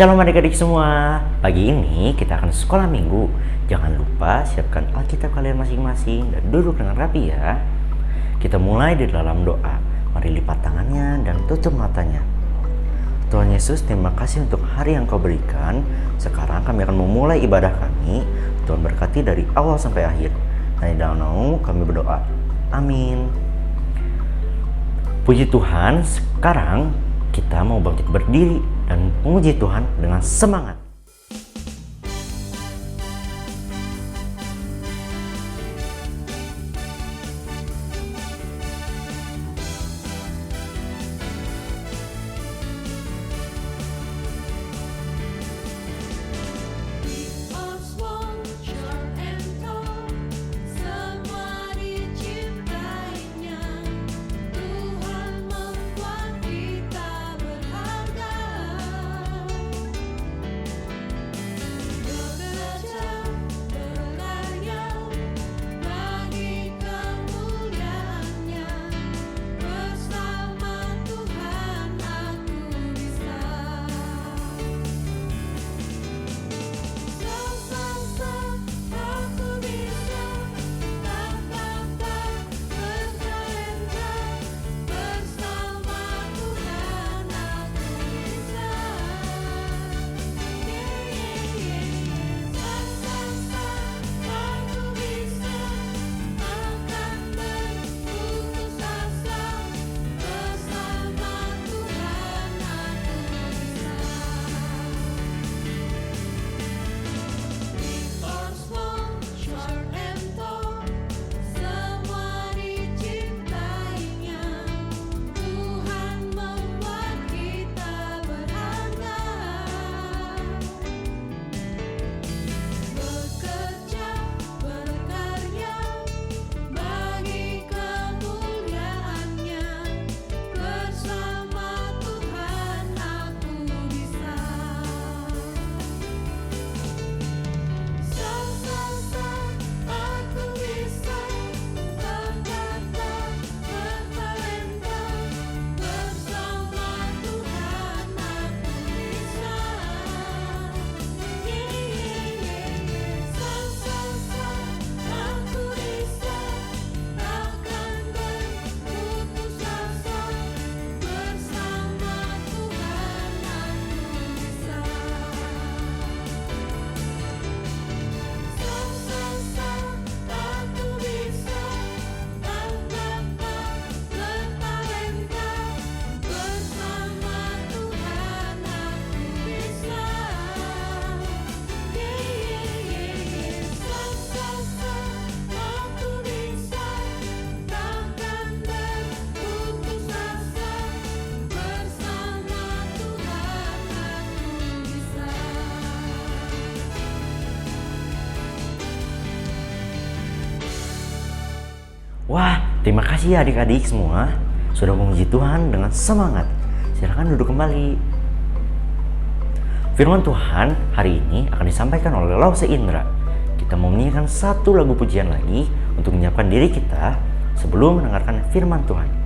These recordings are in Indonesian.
Shalom adik-adik semua. Pagi ini kita akan sekolah minggu. Jangan lupa siapkan Alkitab kalian masing-masing dan duduk dengan rapi ya. Kita mulai di dalam doa. Mari lipat tangannya dan tutup matanya. Tuhan Yesus, terima kasih untuk hari yang Kau berikan. Sekarang kami akan memulai ibadah kami. Tuhan berkati dari awal sampai akhir. Dan di dalam nama kami berdoa. Amin. Puji Tuhan, sekarang kita mau bangkit berdiri dan memuji Tuhan dengan semangat. Wah, terima kasih ya adik-adik semua sudah memuji Tuhan dengan semangat. Silakan duduk kembali. Firman Tuhan hari ini akan disampaikan oleh Lause Indra. Kita mau menyanyikan satu lagu pujian lagi untuk menyiapkan diri kita sebelum mendengarkan firman Tuhan.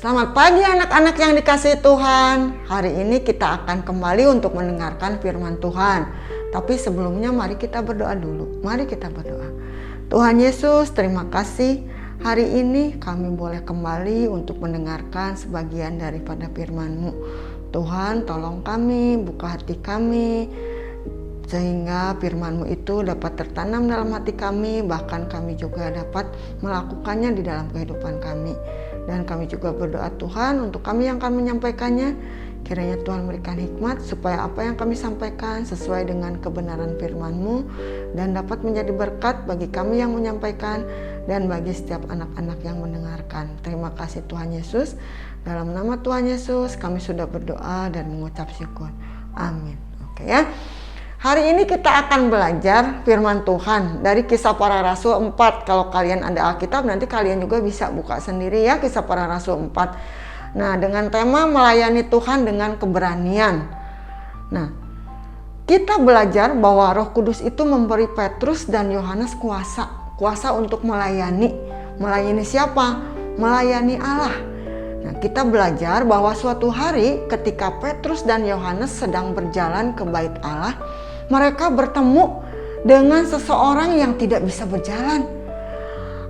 Selamat pagi anak-anak yang dikasihi Tuhan. Hari ini kita akan kembali untuk mendengarkan firman Tuhan. Tapi sebelumnya mari kita berdoa dulu. Mari kita berdoa. Tuhan Yesus, terima kasih hari ini kami boleh kembali untuk mendengarkan sebagian daripada firman-Mu. Tuhan, tolong kami, buka hati kami, sehingga firman-Mu itu dapat tertanam dalam hati kami, bahkan kami juga dapat melakukannya di dalam kehidupan kami. Dan kami juga berdoa Tuhan untuk kami yang akan menyampaikannya, kiranya Tuhan memberikan hikmat supaya apa yang kami sampaikan sesuai dengan kebenaran firman-Mu dan dapat menjadi berkat bagi kami yang menyampaikan dan bagi setiap anak-anak yang mendengarkan. Terima kasih Tuhan Yesus. Dalam nama Tuhan Yesus kami sudah berdoa dan mengucap syukur. Amin. Oke ya. Hari ini kita akan belajar firman Tuhan dari Kisah Para Rasul 4. Kalau kalian ada Alkitab nanti kalian juga bisa buka sendiri ya, Kisah Para Rasul 4. Nah, dengan tema melayani Tuhan dengan keberanian. Nah, kita belajar bahwa Roh Kudus itu memberi Petrus dan Yohanes kuasa untuk melayani. Melayani siapa? Melayani Allah. Nah, kita belajar bahwa suatu hari ketika Petrus dan Yohanes sedang berjalan ke bait Allah, mereka bertemu dengan seseorang yang tidak bisa berjalan.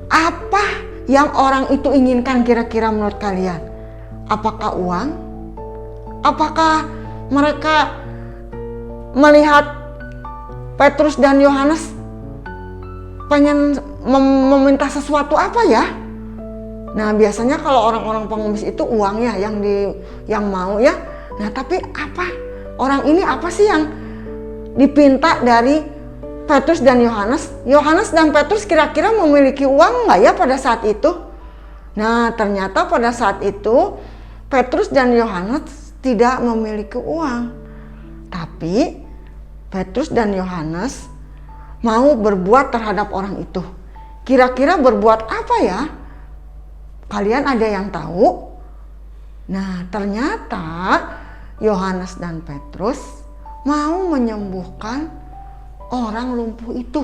Apa yang orang itu inginkan kira-kira menurut kalian? Apakah uang? Apakah mereka melihat Petrus dan Yohanes pengen meminta sesuatu apa ya? Nah, biasanya kalau orang-orang pengemis itu uang ya yang mau ya. Nah, tapi apa? Orang ini apa sih yang dipinta dari Petrus dan Yohanes? Yohanes dan Petrus kira-kira memiliki uang nggak ya pada saat itu? Nah, ternyata pada saat itu Petrus dan Yohanes tidak memiliki uang. Tapi Petrus dan Yohanes mau berbuat terhadap orang itu. Kira-kira berbuat apa ya? Kalian ada yang tahu? Nah, ternyata Yohanes dan Petrus mau menyembuhkan orang lumpuh itu.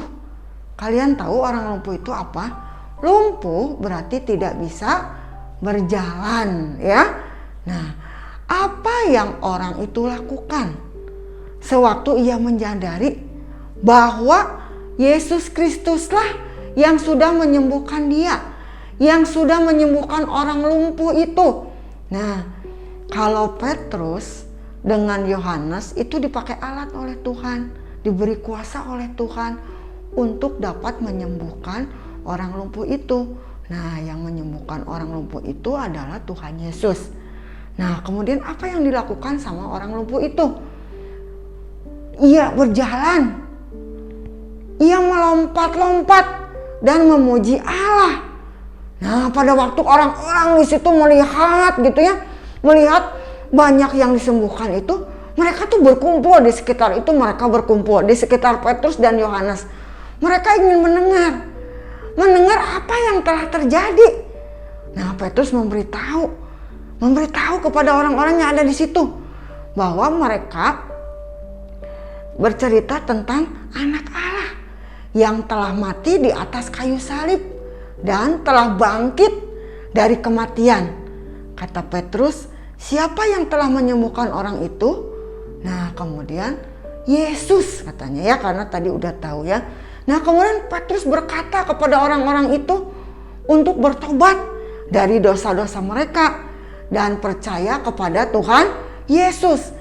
Kalian tahu orang lumpuh itu apa? Lumpuh berarti tidak bisa berjalan ya. Nah, apa yang orang itu lakukan sewaktu ia menyadari bahwa Yesus Kristuslah yang sudah menyembuhkan dia, yang sudah menyembuhkan orang lumpuh itu. Nah, kalau Petrus dengan Yohanes itu dipakai alat oleh Tuhan, diberi kuasa oleh Tuhan untuk dapat menyembuhkan orang lumpuh itu. Nah, yang menyembuhkan orang lumpuh itu adalah Tuhan Yesus. Nah, kemudian apa yang dilakukan sama orang lumpuh itu? Ia berjalan, ia melompat-lompat dan memuji Allah. Nah, pada waktu orang-orang di situ melihat gitu ya, melihat banyak yang disembuhkan itu, mereka tuh berkumpul di sekitar itu, mereka berkumpul di sekitar Petrus dan Yohanes. Mereka ingin mendengar apa yang telah terjadi. Nah, Petrus memberitahu kepada orang-orang yang ada di situ bahwa mereka bercerita tentang anak Allah yang telah mati di atas kayu salib dan telah bangkit dari kematian. Kata Petrus, siapa yang telah menyembuhkan orang itu? Nah, kemudian Yesus katanya ya, karena tadi udah tahu ya. Nah, kemudian Petrus berkata kepada orang-orang itu untuk bertobat dari dosa-dosa mereka dan percaya kepada Tuhan Yesus.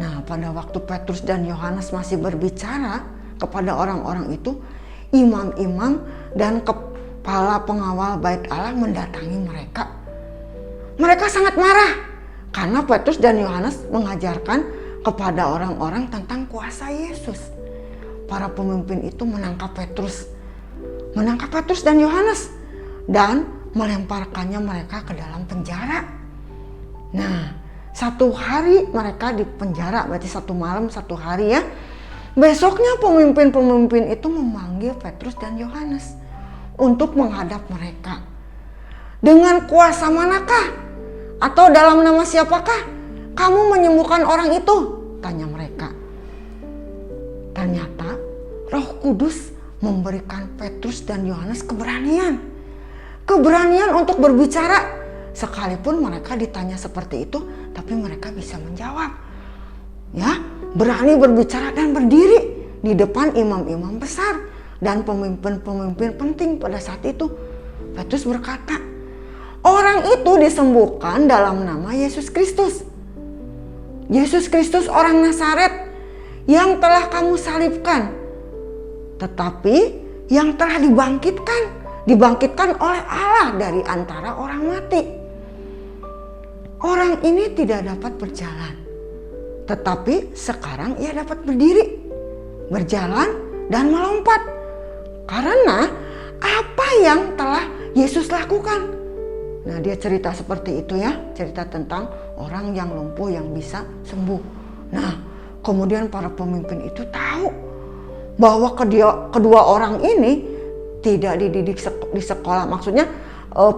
Nah, pada waktu Petrus dan Yohanes masih berbicara kepada orang-orang itu, imam-imam dan kepala pengawal bait Allah mendatangi mereka. Mereka sangat marah karena Petrus dan Yohanes mengajarkan kepada orang-orang tentang kuasa Yesus. Para pemimpin itu menangkap Petrus dan Yohanes dan melemparkannya mereka ke dalam penjara. Nah, satu hari mereka di penjara, berarti satu malam satu hari ya. Besoknya pemimpin-pemimpin itu memanggil Petrus dan Yohanes untuk menghadap mereka. Dengan kuasa manakah? Atau dalam nama siapakah kamu menyembuhkan orang itu? Tanya mereka. Ternyata Roh Kudus memberikan Petrus dan Yohanes keberanian untuk berbicara. Sekalipun mereka ditanya seperti itu, tapi mereka bisa menjawab. Ya, berani berbicara dan berdiri di depan imam-imam besar dan pemimpin-pemimpin penting pada saat itu. Petrus berkata, orang itu disembuhkan dalam nama Yesus Kristus. Yesus Kristus orang Nazaret yang telah kamu salibkan, tetapi yang telah dibangkitkan oleh Allah dari antara orang mati. Orang ini tidak dapat berjalan, tetapi sekarang ia dapat berdiri, berjalan dan melompat. Karena apa yang telah Yesus lakukan. Nah, dia cerita seperti itu ya, cerita tentang orang yang lumpuh yang bisa sembuh. Nah, kemudian para pemimpin itu tahu bahwa kedua orang ini tidak dididik di sekolah. Maksudnya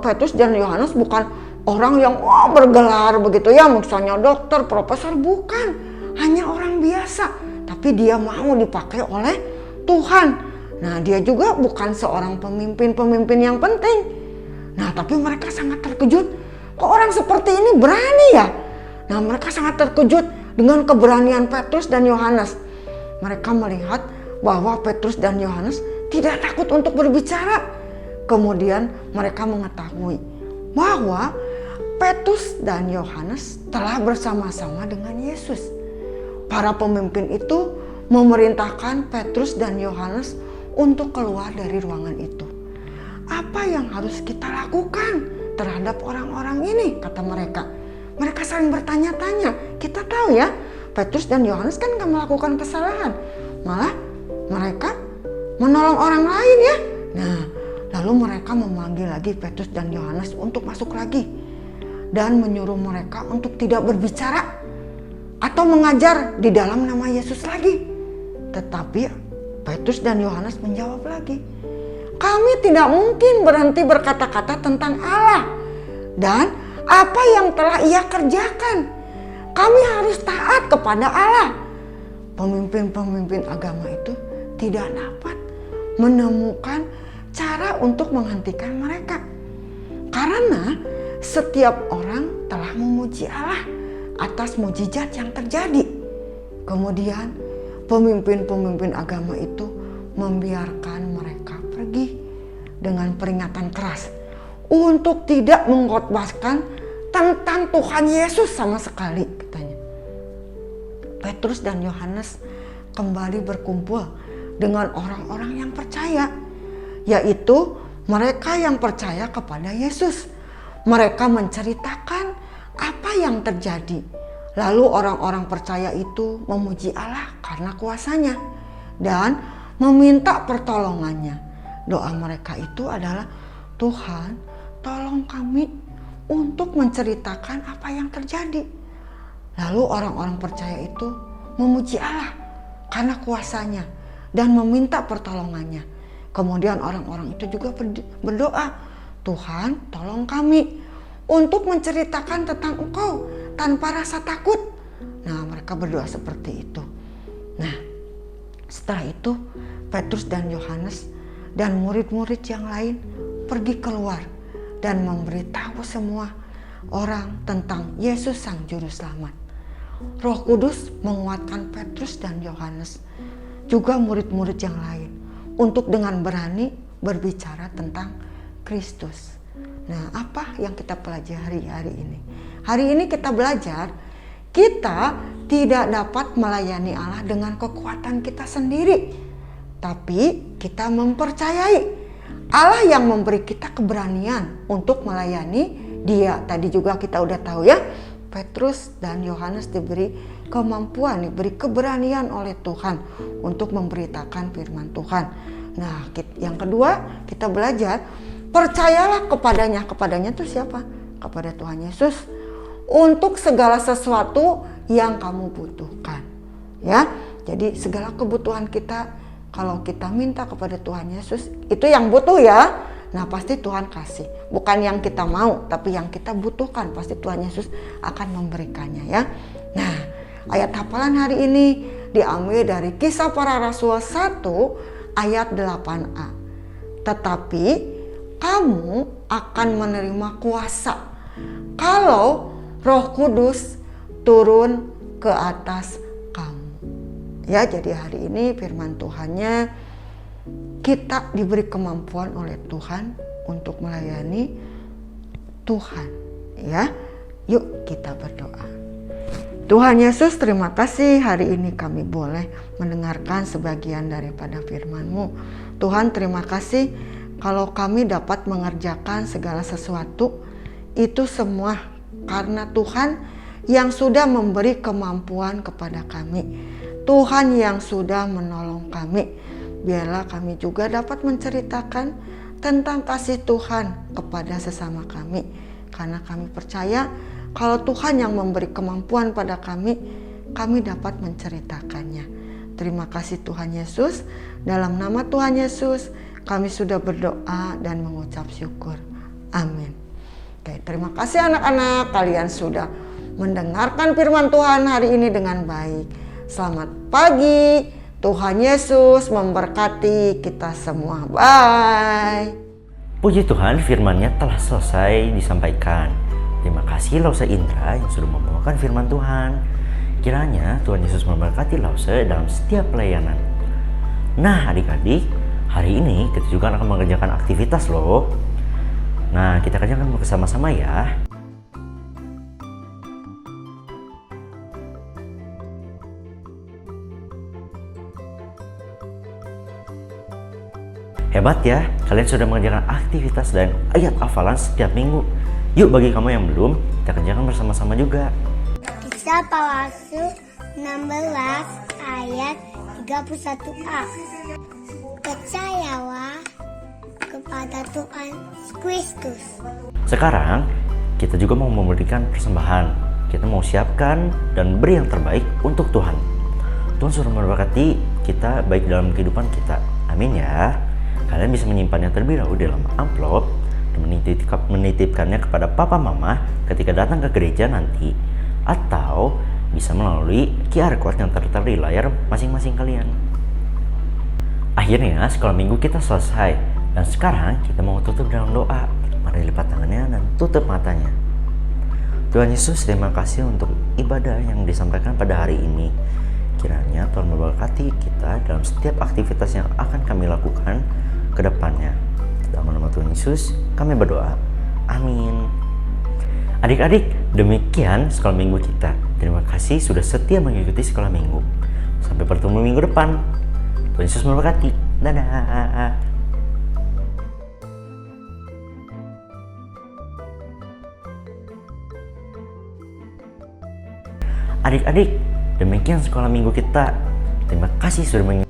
Petrus dan Yohanes bukan orang yang bergelar begitu ya, misalnya dokter, profesor, bukan. Hanya orang biasa, tapi dia mau dipakai oleh Tuhan. Nah, dia juga bukan seorang pemimpin yang penting. Nah, tapi mereka sangat terkejut. Kok orang seperti ini berani ya? Nah, mereka sangat terkejut dengan keberanian Petrus dan Yohanes. Mereka melihat bahwa Petrus dan Yohanes tidak takut untuk berbicara. Kemudian mereka mengetahui bahwa Petrus dan Yohanes telah bersama-sama dengan Yesus. Para pemimpin itu memerintahkan Petrus dan Yohanes untuk keluar dari ruangan itu. Apa yang harus kita lakukan terhadap orang-orang ini, kata mereka. Mereka saling bertanya-tanya. Kita tahu ya, Petrus dan Yohanes kan gak melakukan kesalahan. Malah mereka menolong orang lain ya. Nah, lalu mereka memanggil lagi Petrus dan Yohanes untuk masuk lagi. Dan menyuruh mereka untuk tidak berbicara atau mengajar di dalam nama Yesus lagi. Tetapi Petrus dan Yohanes menjawab lagi, kami tidak mungkin berhenti berkata-kata tentang Allah dan apa yang telah Ia kerjakan. Kami harus taat kepada Allah. Pemimpin-pemimpin agama itu tidak dapat menemukan cara untuk menghentikan mereka. Karena setiap orang telah memuji Allah atas mukjizat yang terjadi. Kemudian pemimpin-pemimpin agama itu membiarkan mereka pergi dengan peringatan keras untuk tidak mengkhotbahkan tentang Tuhan Yesus sama sekali, katanya. Petrus dan Yohanes kembali berkumpul dengan orang-orang yang percaya, yaitu mereka yang percaya kepada Yesus. Mereka menceritakan apa yang terjadi. Lalu orang-orang percaya itu memuji Allah karena kuasanya dan meminta pertolongannya. Doa mereka itu adalah, Tuhan, tolong kami untuk menceritakan apa yang terjadi. Lalu orang-orang percaya itu memuji Allah karena kuasanya dan meminta pertolongannya. Kemudian orang-orang itu juga berdoa, Tuhan, tolong kami untuk menceritakan tentang Engkau tanpa rasa takut. Nah, mereka berdoa seperti itu. Nah, setelah itu Petrus dan Yohanes dan murid-murid yang lain pergi keluar dan memberitahu semua orang tentang Yesus Sang Juru Selamat. Roh Kudus menguatkan Petrus dan Yohanes, juga murid-murid yang lain, untuk dengan berani berbicara tentang Kristus. Nah, apa yang kita pelajari hari ini? Hari ini kita belajar, kita tidak dapat melayani Allah dengan kekuatan kita sendiri, tapi kita mempercayai Allah yang memberi kita keberanian untuk melayani Dia. Tadi juga kita udah tahu ya, Petrus dan Yohanes diberi kemampuan, diberi keberanian oleh Tuhan untuk memberitakan firman Tuhan. Nah, yang kedua kita belajar, percayalah kepadanya. Kepadanya itu siapa? Kepada Tuhan Yesus untuk segala sesuatu yang kamu butuhkan. Ya, jadi segala kebutuhan kita, kalau kita minta kepada Tuhan Yesus, itu yang butuh ya. Nah, pasti Tuhan kasih. Bukan yang kita mau, tapi yang kita butuhkan, pasti Tuhan Yesus akan memberikannya ya. Nah, ayat hafalan hari ini diambil dari Kisah Para Rasul 1 ayat 8a. Tetapi kamu akan menerima kuasa kalau Roh Kudus turun ke atas kamu. Ya, jadi hari ini firman Tuhannya, kita diberi kemampuan oleh Tuhan untuk melayani Tuhan. Ya, yuk kita berdoa. Tuhan Yesus, terima kasih hari ini kami boleh mendengarkan sebagian daripada firman-Mu. Tuhan, terima kasih kalau kami dapat mengerjakan segala sesuatu itu semua karena Tuhan yang sudah memberi kemampuan kepada kami. Tuhan yang sudah menolong kami. Biarlah kami juga dapat menceritakan tentang kasih Tuhan kepada sesama kami. Karena kami percaya kalau Tuhan yang memberi kemampuan pada kami dapat menceritakannya. Terima kasih Tuhan Yesus. Dalam nama Tuhan Yesus, kami sudah berdoa dan mengucap syukur. Amin. Oke, terima kasih anak-anak. Kalian sudah mendengarkan firman Tuhan hari ini dengan baik. Selamat pagi. Tuhan Yesus memberkati kita semua. Bye. Puji Tuhan, firman-Nya telah selesai disampaikan. Terima kasih Lause Indra yang sudah membawakan firman Tuhan. Kiranya Tuhan Yesus memberkati Lause dalam setiap pelayanan. Nah adik-adik, hari ini kita juga akan mengerjakan aktivitas loh. Nah kita kerjakan bersama-sama ya. Hebat ya, kalian sudah mengerjakan aktivitas dan ayat hafalan setiap minggu. Yuk bagi kamu yang belum, kita kerjakan bersama-sama juga. Kisah Palsu 16 ayat 31a. Percayalah kepada Tuhan Kristus. Sekarang kita juga mau memberikan persembahan. Kita mau siapkan dan beri yang terbaik untuk Tuhan. Tuhan sudah memberkati kita baik dalam kehidupan kita. Amin ya. Kalian bisa menyimpannya terlebih dahulu dalam amplop dan menitipkannya kepada papa mama ketika datang ke gereja nanti, atau bisa melalui QR code yang tertera di layar masing-masing kalian. Akhirnya sekolah minggu kita selesai dan sekarang kita mau tutup dalam doa. Mari lipat tangannya dan tutup matanya. Tuhan Yesus, terima kasih untuk ibadah yang disampaikan pada hari ini. Kiranya Tuhan memberkati kita dalam setiap aktivitas yang akan kami lakukan ke depannya. Dalam nama Tuhan Yesus kami berdoa. Amin. Adik-adik, demikian sekolah minggu kita. Terima kasih sudah setia mengikuti sekolah minggu. Sampai bertemu minggu depan. Tuhan Yesus memberkati. Dadah. Adik-adik, demikian sekolah minggu kita. Terima kasih sudah mengikuti.